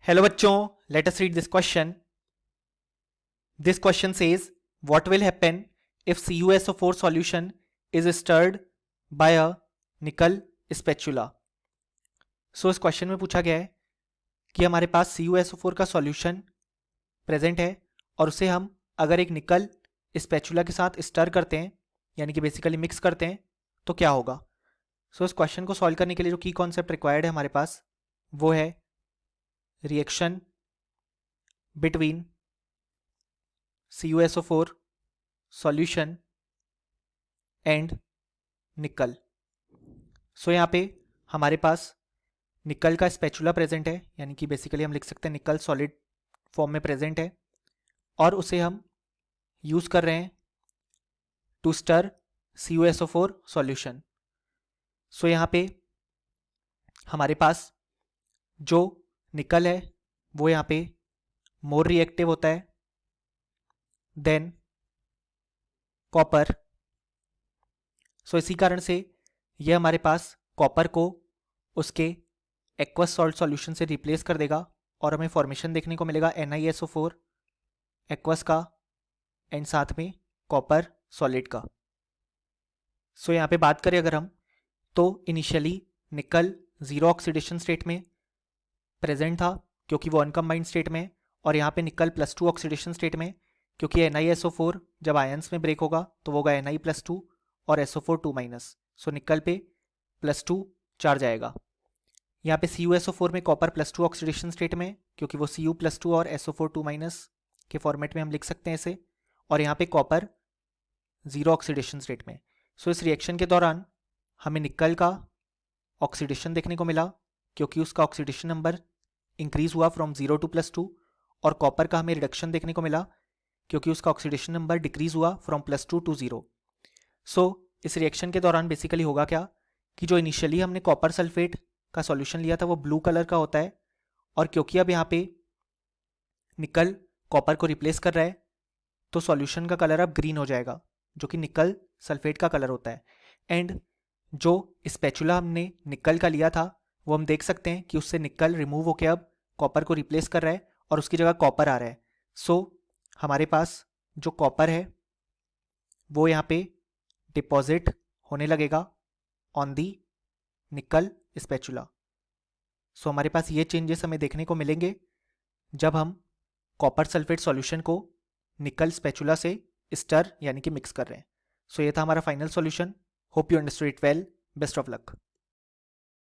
Hello बच्चों, let us read this question. This question says what will happen if CuSO4 solution is stirred by a nickel spatula. सो इस question में पूछा गया है कि हमारे पास CuSO4 का सॉल्यूशन प्रेजेंट है और उसे हम अगर एक निकल स्पैचुला के साथ स्टर करते हैं यानी कि बेसिकली मिक्स करते हैं तो क्या होगा. सो इस क्वेश्चन को सॉल्व करने के लिए जो की कॉन्सेप्ट रिक्वायर्ड है हमारे पास वो है reaction between CuSO4 solution and निकल. सो यहाँ पे हमारे पास निकल का स्पैचुला प्रेजेंट है यानी कि बेसिकली हम लिख सकते हैं निकल सॉलिड फॉर्म में प्रेजेंट है और उसे हम यूज कर रहे हैं टू स्टर CuSO4 सॉल्यूशन. सो यहाँ पे हमारे पास जो निकल है वो यहाँ पे मोर रिएक्टिव होता है देन कॉपर. सो इसी कारण से ये हमारे पास कॉपर को उसके एक्वस सॉल्ट सॉल्यूशन से रिप्लेस कर देगा और हमें फॉर्मेशन देखने को मिलेगा NiSO4 एक्वस का एंड साथ में कॉपर सॉलिड का. सो यहाँ पे बात करें अगर हम तो इनिशियली निकल जीरो ऑक्सीडेशन स्टेट में प्रेजेंट था क्योंकि वो अनकम्बाइंड स्टेट में, और यहाँ पे निकल +2 ऑक्सीडेशन स्टेट में क्योंकि NiSO4 जब आयंस में ब्रेक होगा तो वो होगा Na+2 और SO4 2-. सो निकल पे +2 चार्ज आएगा. यहाँ पे CuSO4 में कॉपर +2 ऑक्सीडेशन स्टेट में क्योंकि वो Cu+2 और SO4 2- के फॉर्मेट में हम लिख सकते हैं इसे, और यहाँ पे कॉपर जीरो ऑक्सीडेशन स्टेट में. सो इस रिएक्शन के दौरान हमें निकल का ऑक्सीडेशन देखने को मिला क्योंकि उसका ऑक्सीडेशन नंबर इंक्रीज हुआ फ्रॉम 0 to +2, और कॉपर का हमें रिडक्शन देखने को मिला क्योंकि उसका ऑक्सीडेशन नंबर डिक्रीज हुआ फ्रॉम +2 to 0. सो इस रिएक्शन के दौरान बेसिकली होगा क्या कि जो इनिशियली हमने कॉपर सल्फेट का सॉल्यूशन लिया था वो ब्लू कलर का होता है, और क्योंकि अब यहाँ पे निकल कॉपर को रिप्लेस कर रहा है तो सॉल्यूशन का कलर अब ग्रीन हो जाएगा जो कि निकल सल्फेट का कलर होता है. एंड जो स्पैचुला हमने निकल का लिया था वो हम देख सकते हैं कि उससे निकल रिमूव होकर अब कॉपर को रिप्लेस कर रहा है और उसकी जगह कॉपर आ रहा है. सो हमारे पास जो कॉपर है वो यहाँ पे डिपॉजिट होने लगेगा ऑन दी निकल स्पैचुला. सो हमारे पास ये चेंजेस हमें देखने को मिलेंगे जब हम कॉपर सल्फेट सॉल्यूशन को निकल स्पैचुला से स्टर यानी कि मिक्स कर रहे हैं. सो ये था हमारा final solution. Hope you understood it well. Best of luck.